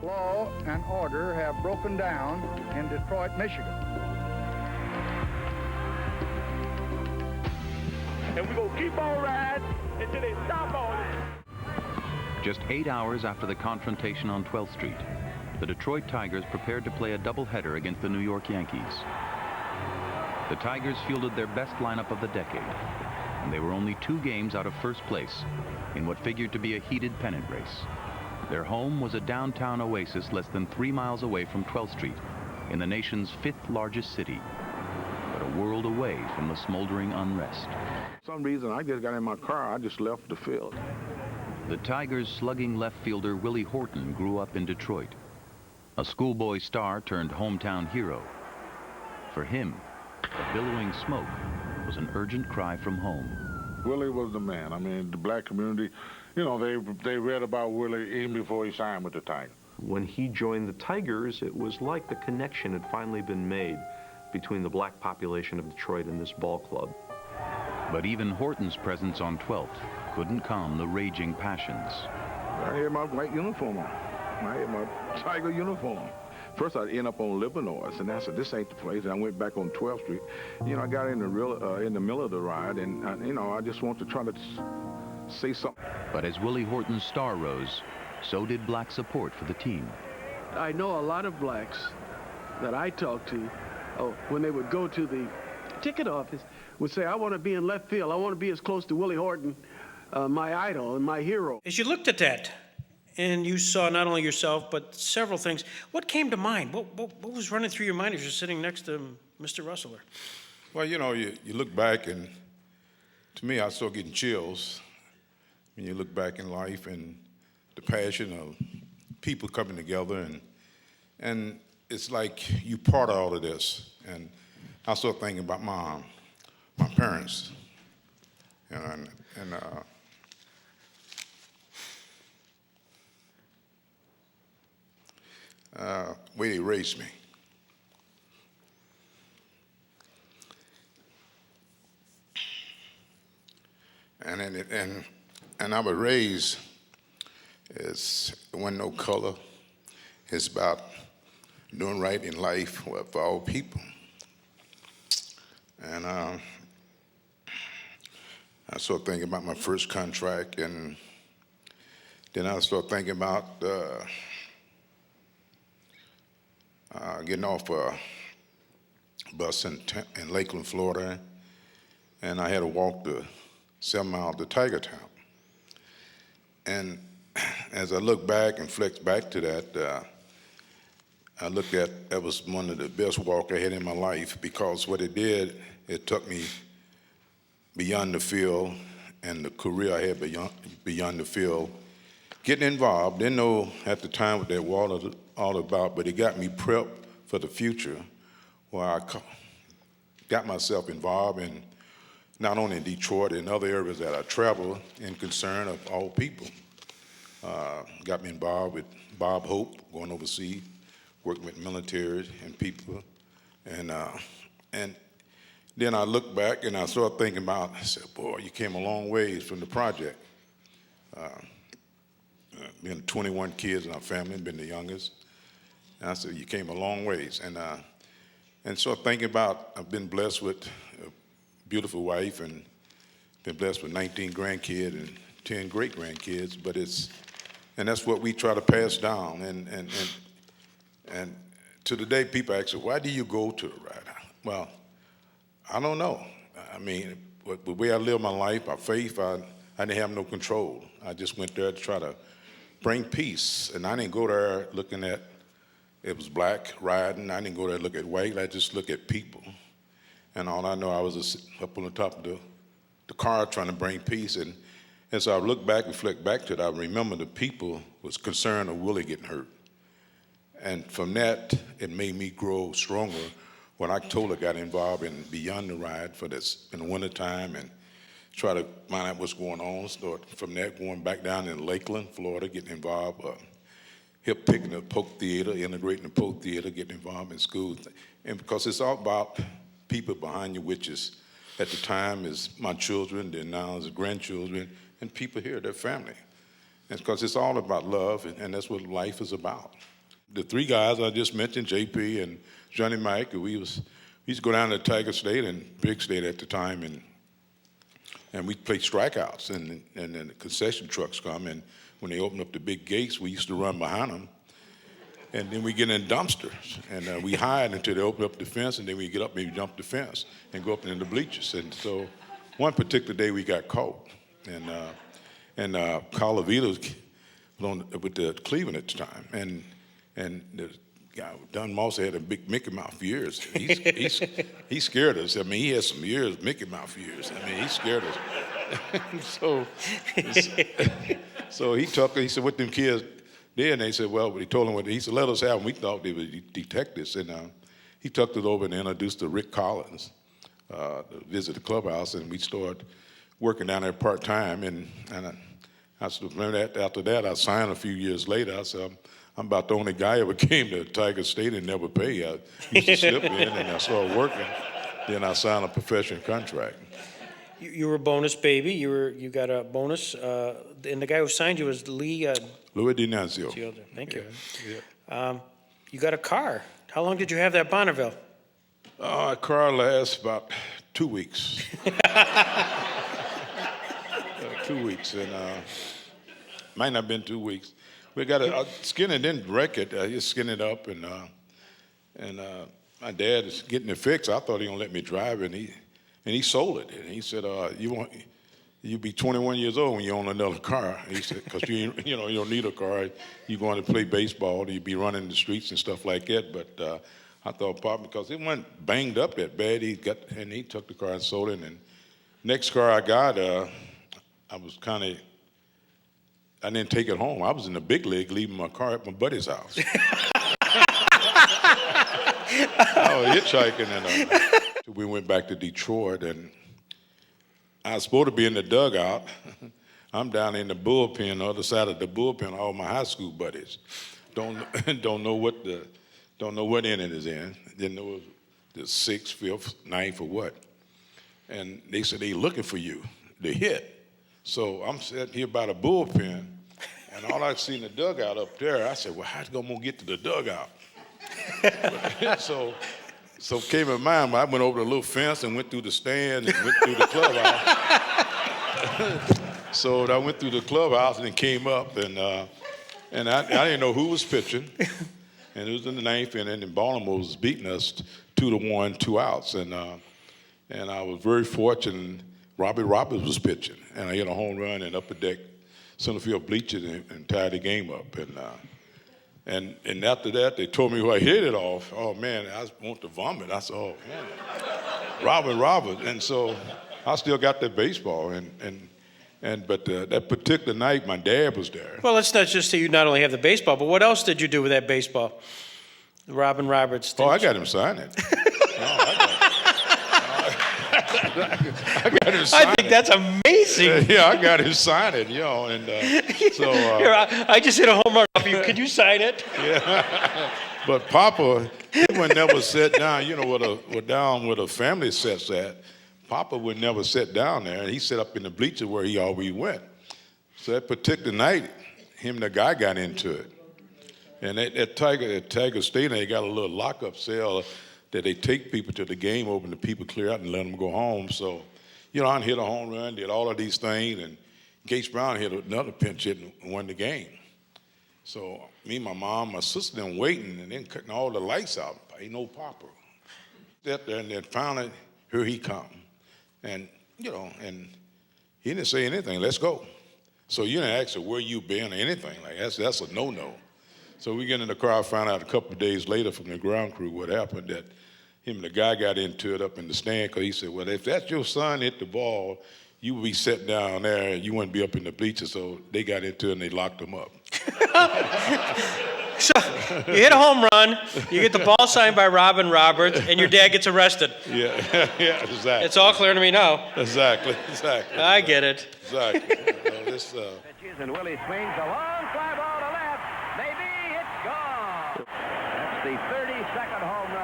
Law and order have broken down in Detroit, Michigan. And we're going to keep on riding until they stop all this. Just 8 hours after the confrontation on 12th Street, the Detroit Tigers prepared to play a doubleheader against the New York Yankees. The Tigers fielded their best lineup of the decade, and they were only 2 games out of first place in what figured to be a heated pennant race. Their home was a downtown oasis less than 3 miles away from 12th Street, in the nation's 5th largest city, but a world away from the smoldering unrest. For some reason, I just got in my car, I just left the field. The Tigers' slugging left fielder Willie Horton grew up in Detroit, a schoolboy star turned hometown hero. For him, the billowing smoke was an urgent cry from home. Willie was the man. I mean, the black community, you know, they read about Willie even before he signed with the Tigers. When he joined the Tigers, it was like the connection had finally been made between the black population of Detroit and this ball club. But even Horton's presence on 12th couldn't calm the raging passions. I had my white uniform on. I had my Tiger uniform. First, I'd end up on Livernois, and I said, this ain't the place. And I went back on 12th Street. You know, I got in the middle of the ride, and you know, I just want to try to say something. But as Willie Horton's star rose, so did black support for the team. I know a lot of blacks that I talked to, when they would go to the ticket office, would say, I want to be in left field. I want to be as close to Willie Horton, my idol and my hero. As you looked at that, and you saw not only yourself, but several things, what came to mind? What was running through your mind as you're sitting next to Mr. Rustler? Well, you know, you look back, and to me, I started getting chills when you look back in life and the passion of people coming together, and it's like you part of all of this. And I started thinking about my parents, you know, and way they raised me. And I was raised as there wasn't no color. It's about doing right in life for all people. And I started thinking about my first contract, and then I started thinking about getting off a bus in Lakeland, Florida, and I had to walk the 7 miles to Tiger Town. And as I look back and flex back to that, I looked at that was one of the best walks I had in my life, because what it did, it took me beyond the field and the career I had beyond the field. Getting involved, didn't know at the time what that was all about, but it got me prepped for the future, where I got myself involved in not only in Detroit, in other areas that I traveled in concern of all people. Got me involved with Bob Hope, going overseas, working with military and people. And then I look back and I started thinking about, I said, boy, you came a long ways from the project. Being 21 kids in our family, been the youngest. And I said, you came a long ways. And so thinking about, I've been blessed with a beautiful wife and been blessed with 19 grandkids and 10 great-grandkids, and that's what we try to pass down. And to the day people ask, why do you go to the ride? Well, I don't know. I mean, the way I live my life, my faith, I didn't have no control. I just went there to try to bring peace. And I didn't go there looking at, it was black riding. I didn't go there to look at white. I just look at people. And all I know, I was up on the top of the car trying to bring peace. And so I look back, reflect back to it, I remember the people was concerned of Willie getting hurt. And from that, it made me grow stronger when I totally got involved in Beyond the Ride for this in the wintertime and try to find out what's going on. Start from that, going back down in Lakeland, Florida, getting involved, help picking the Polk Theater, integrating the Polk Theater, getting involved in schools. And because it's all about people behind you, which is at the time is my children, then now is grandchildren, and people here, their family. And because it's all about love, and that's what life is about. The three guys I just mentioned, JP and Johnny Mike, we used to go down to Tiger State and Big State at the time, and we'd play strikeouts, and then the concession trucks come, and when they opened up the big gates, we used to run behind them, and then we get in dumpsters, and we hide until they open up the fence, and then we get up and we jump the fence and go up in the bleachers. And so one particular day we got caught, and Carl Avila was with the Cleveland at the time, and the guy, Don Moss, had a big Mickey Mouse ears. He scared us. I mean, he had some ears, Mickey Mouse ears. I mean, he scared us. so he said, what them kids did, and they said, well, he told them he said, let us have them. We thought they were detectives, and he tucked us over and introduced to Rick Collins to visit the clubhouse, and we started working down there part-time, and I remember that after that, I signed a few years later. I said, I'm about the only guy ever came to Tiger State and never paid. I used to slip in, and I started working. Then I signed a professional contract. You were a bonus baby. You got a bonus, and the guy who signed you was Louis Dinanzio. Thank you. Yeah. You got a car. How long did you have that Bonneville? A car lasts about 2 weeks. 2 weeks, and might not have been 2 weeks. We got a skin it, didn't wreck it. I just skinned it up, and my dad is getting it fixed. I thought he gonna let me drive it, and he sold it. And he said, "You be 21 years old when you own another car." He said, "Because you don't need a car. You going to play baseball, you be running the streets and stuff like that." But I thought, Pop, because it wasn't banged up that bad, he took the car and sold it. And next car I got, I didn't take it home. I was in the big league leaving my car at my buddy's house. I was hitchhiking, and we went back to Detroit, and I was supposed to be in the dugout. I'm down in the bullpen, the other side of the bullpen, all my high school buddies. Don't know what inning is in. Didn't know the 6th, 5th, 9th, or what. And they said they looking for you to hit. So I'm sitting here by the bullpen, and all I see in the dugout up there, I said, well, how's I'm going to get to the dugout? So came in mind, I went over the little fence and went through the stand and went through the clubhouse. So I went through the clubhouse and then came up, and I didn't know who was pitching. And it was in the 9th inning, and Baltimore was beating us 2-1, 2 outs. And I was very fortunate. Robbie Roberts was pitching, and I hit a home run and upper deck center field bleachers and tied the game up. And after that, they told me who I hit it off. Oh man, I want to vomit. I said, oh man, Robin Roberts. And so I still got that baseball. But that particular night, my dad was there. Well, let's not just say you not only have the baseball, but what else did you do with that baseball? Robin Roberts. Oh, I got him sign it. I think that's amazing. Yeah, I got him sign it, and so. Here, I just hit a home run off you. Could you sign it? Yeah, but Papa, he would never sit down. Down where the family sits at. Papa would never sit down there, and he sat up in the bleachers where he always went. So that particular night, him and the guy got into it, and at Tiger State, they got a little lockup cell that they take people to the game, open the people clear out and let them go home. So, I hit a home run, did all of these things, and Gates Brown hit another pinch hit and won the game. So me, my mom, my sister, them waiting, and then cutting all the lights out. Ain't no Papa. Sat there, and then finally, here he come. And, and he didn't say anything, let's go. So you didn't ask her where you been or anything. Like that's a no-no. So we get in the car, found out a couple of days later from the ground crew what happened, that him and the guy got into it up in the stand, because he said, well, if that's your son hit the ball, you would be sitting down there and you wouldn't be up in the bleachers. So they got into it and they locked him up. So you hit a home run, you get the ball signed by Robin Roberts, and your dad gets arrested. Yeah, exactly. It's all clear to me now. Exactly. I get it. Exactly. Pitches, and Willie swings a long fly ball to left. Maybe it's gone. That's the 32nd home